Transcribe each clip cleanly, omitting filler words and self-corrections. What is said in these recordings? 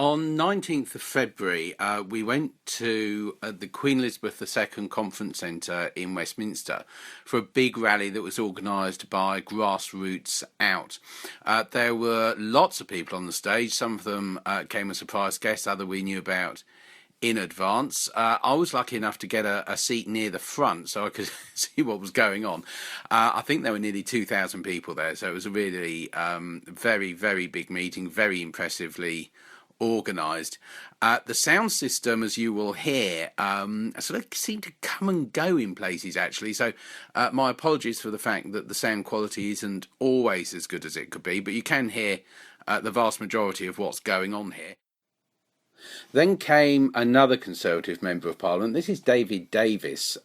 On 19th of February, we went to the Queen Elizabeth II Conference Centre in Westminster for a big rally that was organised by Grassroots Out. There were lots of people on the stage. Some of them came as surprise guests, others we knew about in advance. I was lucky enough to get a seat near the front so I could see what was going on. I think there were nearly 2,000 people there, so it was a really very, very big meeting, very impressively organised. The sound system, as you will hear, sort of seemed to come and go in places, actually. So my apologies for the fact that the sound quality isn't always as good as it could be, but you can hear the vast majority of what's going on here. Then came another Conservative Member of Parliament. This is Davies,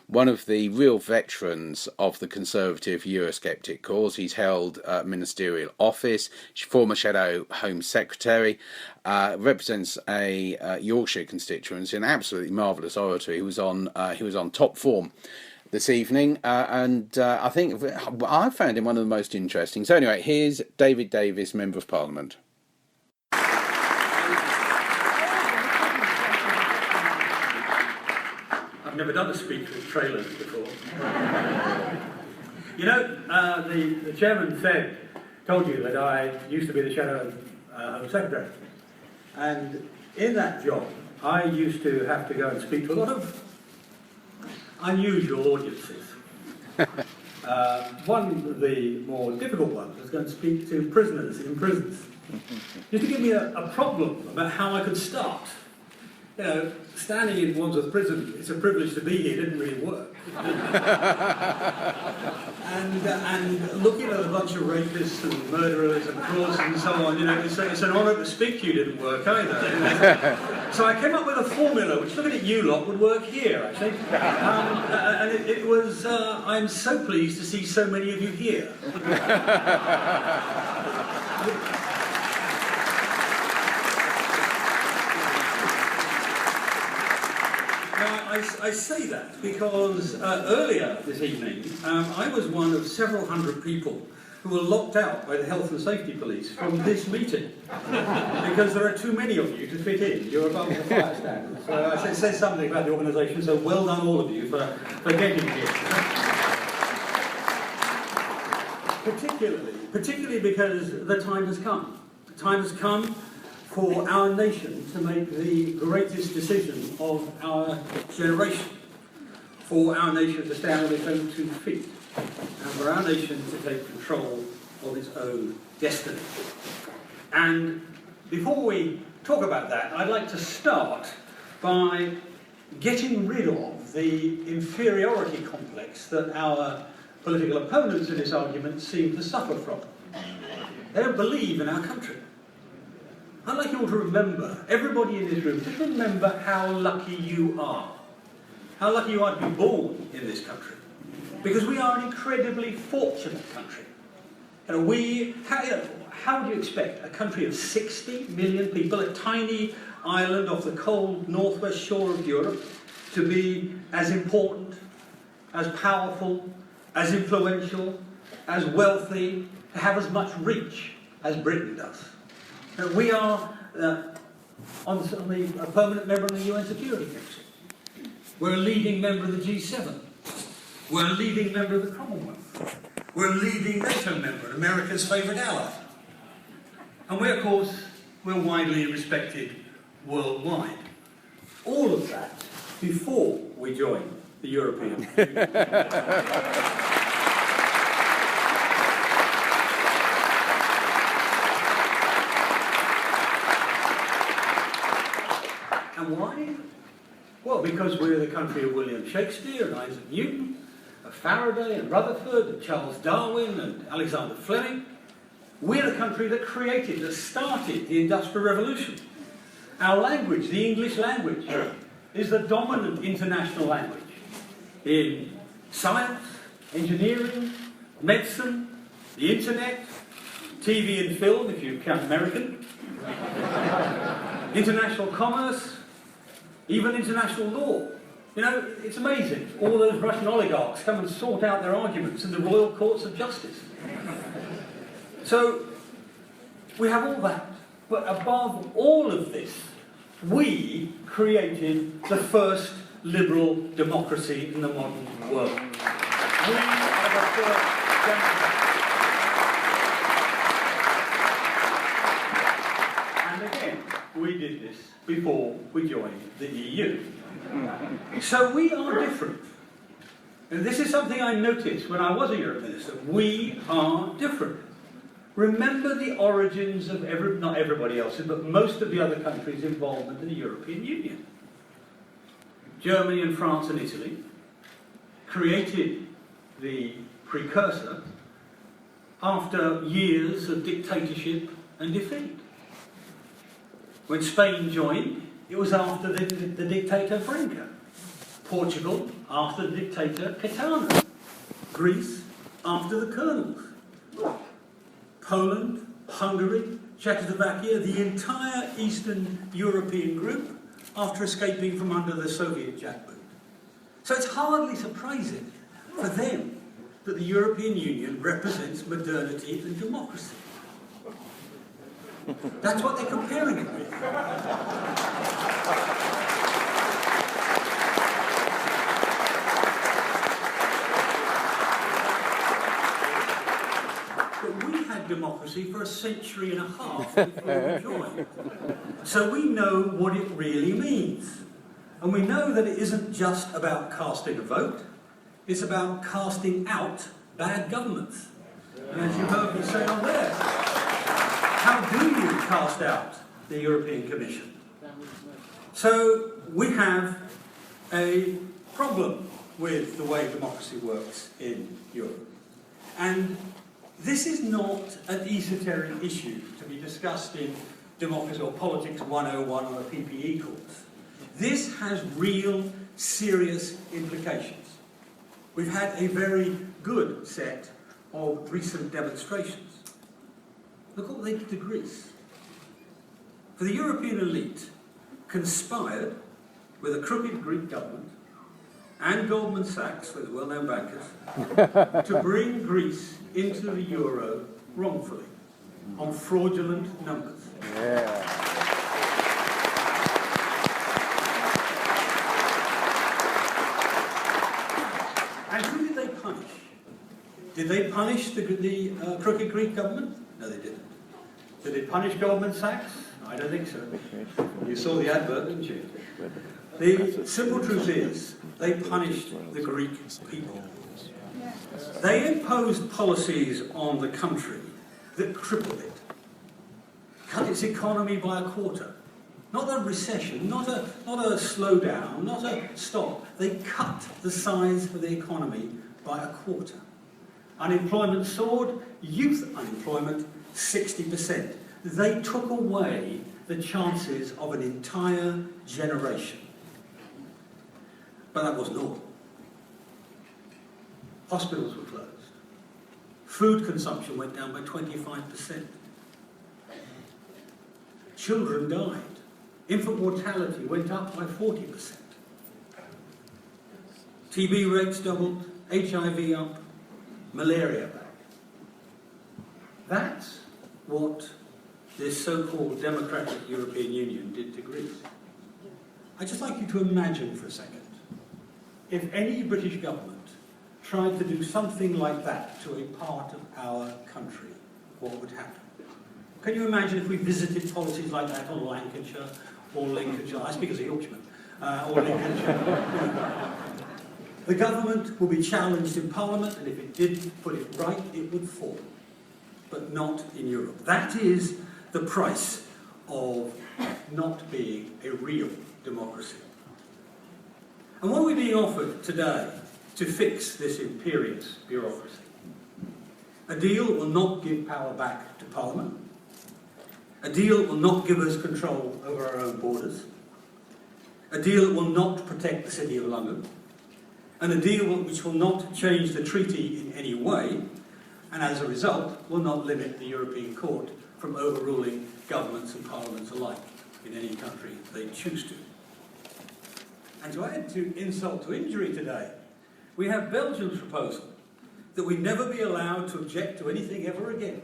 one of the real veterans of the Conservative Eurosceptic cause. He's held ministerial office, former Shadow Home Secretary, represents a Yorkshire constituency, an absolutely marvellous orator. He was on top form this evening, and I think I found him one of the most interesting. So anyway, here's Davies, Member of Parliament. I've never done a speech with trailers before. You know, the chairman told you that I used to be the Shadow Home Secretary. And in that job, I used to have to go and speak to a lot of unusual audiences. One of the more difficult ones was going to speak to prisoners in prisons. Just to give me a problem about how I could start. You know, standing in Wandsworth Prison, it's a privilege to be here, didn't really work. and looking at a bunch of rapists and murderers and frauds and so on, you know, it's an honour to speak to you didn't work either. So I came up with a formula which, looking at you lot, would work here, actually. And it was, I'm so pleased to see so many of you here. I say that because earlier this evening I was one of several hundred people who were locked out by the Health and Safety Police from this meeting because there are too many of you to fit in. You're above the fire standards. So I say something about the organisation, so well done all of you for getting here. Particularly because the time has come. The time has come for our nation to make the greatest decision of our generation, for our nation to stand on its own 2 feet, and for our nation to take control of its own destiny. And before we talk about that, I'd like to start by getting rid of the inferiority complex that our political opponents in this argument seem to suffer from. They don't believe in our country. I'd like you all to remember, everybody in this room, just remember how lucky you are. How lucky you are to be born in this country. Because we are an incredibly fortunate country. And how would you expect a country of 60 million people, a tiny island off the cold northwest shore of Europe, to be as important, as powerful, as influential, as wealthy, to have as much reach as Britain does? We are a permanent member of the UN Security Council. We're a leading member of the G7. We're a leading member of the Commonwealth. We're a leading NATO member, America's favourite ally. And we're widely respected worldwide. All of that before we join the European Union. And why? Well, because we're the country of William Shakespeare and Isaac Newton, of Faraday and Rutherford and Charles Darwin and Alexander Fleming. We're the country that started the Industrial Revolution. Our language, the English language, is the dominant international language in science, engineering, medicine, the internet, TV and film, if you count American, international commerce, even international law. You know, it's amazing. All those Russian oligarchs come and sort out their arguments in the royal courts of justice. So, we have all that. But above all of this, we created the first liberal democracy in the modern world. We are the first democracy. And again, we did this before we joined the EU. So we are different. And this is something I noticed when I was a Europe minister. We are different. Remember the origins of not everybody else's, but most of the other countries' involvement in the European Union. Germany and France and Italy created the precursor after years of dictatorship and defeat. When Spain joined, it was after the dictator Franco. Portugal after the dictator Caetano. Greece after the colonels. Poland, Hungary, Czechoslovakia, the entire Eastern European group after escaping from under the Soviet jackboot. So it's hardly surprising for them that the European Union represents modernity and democracy. That's what they're comparing it with. Democracy for a century and a half before we joined. So we know what it really means. And we know that it isn't just about casting a vote, it's about casting out bad governments. And as you heard me say on there, how do you cast out the European Commission? So we have a problem with the way democracy works in Europe. And this is not an esoteric issue to be discussed in Democracy or Politics 101 or a PPE course. This has real, serious implications. We've had a very good set of recent demonstrations. Look what they did to Greece. For the European elite conspired with a crooked Greek government and Goldman Sachs, those well-known bankers, to bring Greece into the euro wrongfully, on fraudulent numbers. Yeah. And who did they punish? Did they punish the crooked Greek government? No, they didn't. Did they punish Goldman Sachs? I don't think so. You saw the advert, didn't you? The simple truth is, they punished the Greek people. They imposed policies on the country that crippled it, cut its economy by a quarter. Not a recession, not a slowdown, not a stop. They cut the size of the economy by a quarter. Unemployment soared, youth unemployment 60%. They took away the chances of an entire generation. But that wasn't all. Hospitals were closed. Food consumption went down by 25%. Children died. Infant mortality went up by 40%. TB rates doubled, HIV up, malaria back. That's what this so-called democratic European Union did to Greece. I'd just like you to imagine for a second, if any British government tried to do something like that to a part of our country, what would happen? Can you imagine if we visited policies like that on Lancashire or Lincolnshire? I speak as a Yorkshireman, or Lincolnshire. The government will be challenged in Parliament, and if it didn't put it right, it would fall. But not in Europe. That is the price of not being a real democracy. And what are we being offered today to fix this imperious bureaucracy? A deal will not give power back to Parliament. A deal will not give us control over our own borders. A deal will not protect the City of London. And a deal which will not change the treaty in any way, and as a result will not limit the European Court from overruling governments and parliaments alike in any country they choose to. And to add to insult to injury today, we have Belgium's proposal that we never be allowed to object to anything ever again.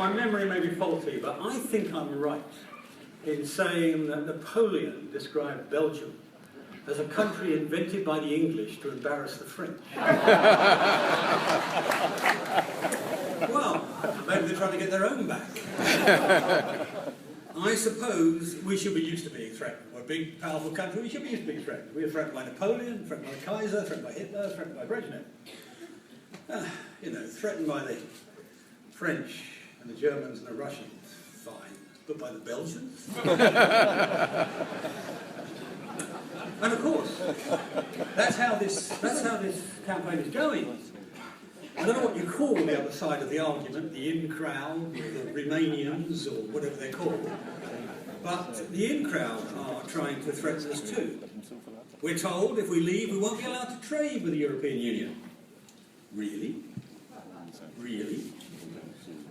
my memory may be faulty, but I think I'm right in saying that Napoleon described Belgium as a country invented by the English to embarrass the French. Well, maybe they're trying to get their own back. I suppose we should be used to being threatened. We're a big, powerful country, we should be used to being threatened. We were threatened by Napoleon, threatened by the Kaiser, threatened by Hitler, threatened by Brezhnev. Threatened by the French and the Germans and the Russians, fine. But by the Belgians? And of course, that's how this campaign is going. I don't know what you call the other side of the argument, the in crowd, the Romanians, or whatever they're called. But the in crowd are trying to threaten us too. We're told if we leave, we won't be allowed to trade with the European Union. Really? Really?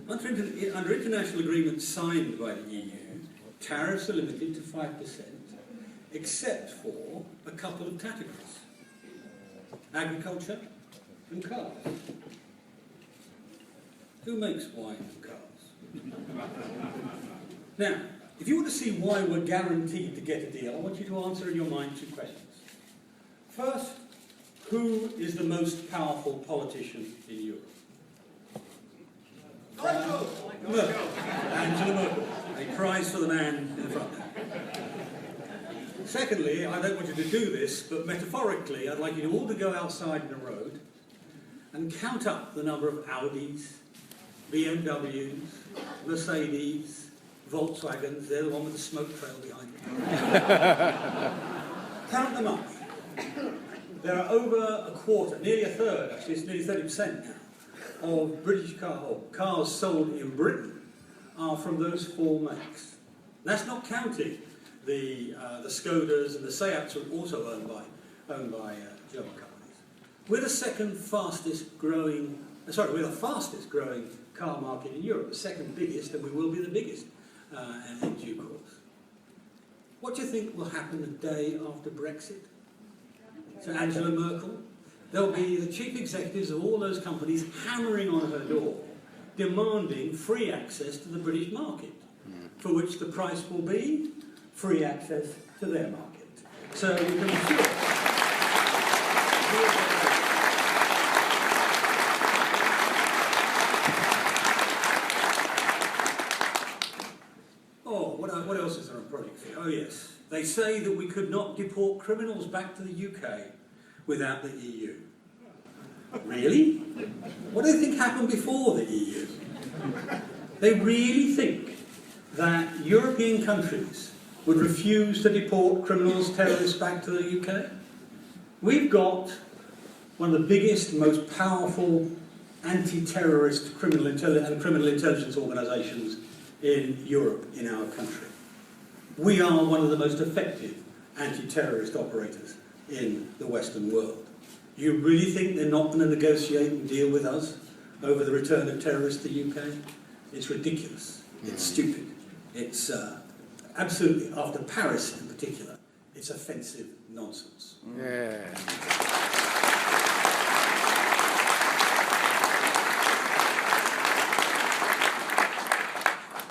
Under international agreements signed by the EU, tariffs are limited to 5%, except for a couple of categories: agriculture and cars. Who makes wine and cars? Now, if you want to see why we're guaranteed to get a deal, I want you to answer in your mind two questions. First, who is the most powerful politician in Europe? Merkel. Angela Merkel. A prize for the man in front. Secondly, I don't want you to do this, but metaphorically, I'd like you all to go outside in the road and count up the number of Audis, BMWs, Mercedes, Volkswagens. They're the one with the smoke trail behind them. Count them up. There are over a quarter, nearly a third, actually, it's nearly 30% now, of British cars sold in Britain are from those four makes. That's not counting the Skodas and the Seats, are also owned by German companies. We're the fastest growing car market in Europe, the second biggest, and we will be the biggest in due course. What do you think will happen the day after Brexit? So Angela Merkel, there'll be the chief executives of all those companies hammering on her door, demanding free access to the British market, for which the price will be free access to their market. So you can be sure. What else is there on Project Fear? Oh yes, they say that we could not deport criminals back to the UK without the EU. Really? What do they think happened before the EU? They really think that European countries would refuse to deport criminals, terrorists back to the UK? We've got one of the biggest, most powerful anti-terrorist criminal intelligence organisations in Europe, in our country. We are one of the most effective anti-terrorist operators in the Western world. You really think they're not going to negotiate and deal with us over the return of terrorists to the UK? It's ridiculous. It's stupid. It's absolutely, after Paris in particular, it's offensive nonsense. Yeah.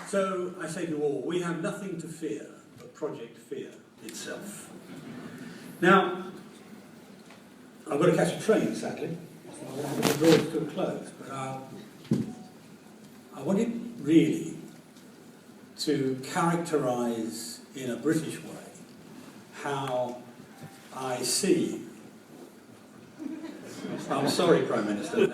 So I say to all, we have nothing to fear but Project Fear itself. Now, I've got to catch a train, sadly. So I want to draw it to a close. But I wanted really to characterise in a British way how I see. I'm sorry, Prime Minister.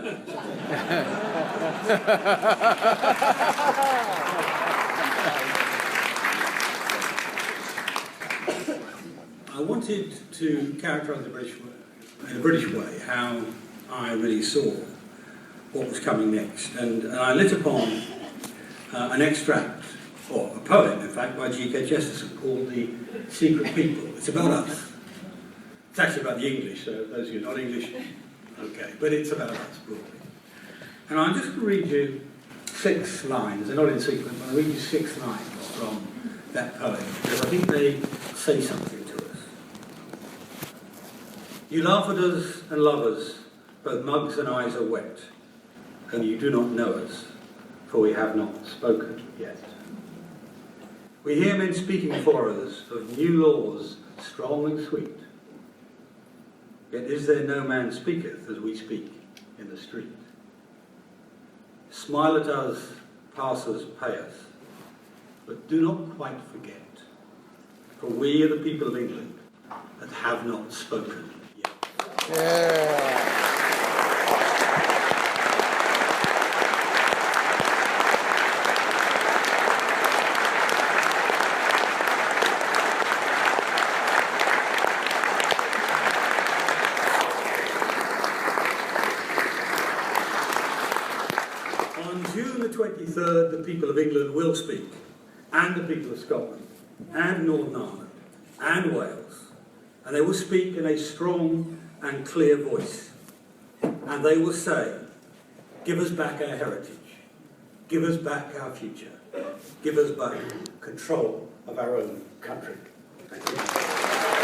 I wanted to characterise in a British way how I really saw what was coming next. And I lit upon an extract, or a poem, in fact, by G.K. Chesterton called The Secret People. It's about us. It's actually about the English, so those of you not English, okay, but it's about us, broadly. And I'm just going to read you 6 lines. They're not in sequence, but I'll read you 6 lines from that poem, because I think they say something to us. You laugh at us and love us, both mugs and eyes are wet, and you do not know us, for we have not spoken yet. We hear men speaking for us of new laws, strong and sweet. Yet is there no man speaketh as we speak in the street? Smile at us, passers pay us, but do not quite forget, for we are the people of England that have not spoken yet. Yeah. On June the 23rd, the people of England will speak, and the people of Scotland, and Northern Ireland, and Wales, and they will speak in a strong and clear voice, and they will say, give us back our heritage, give us back our future, give us back control of our own country. Thank you.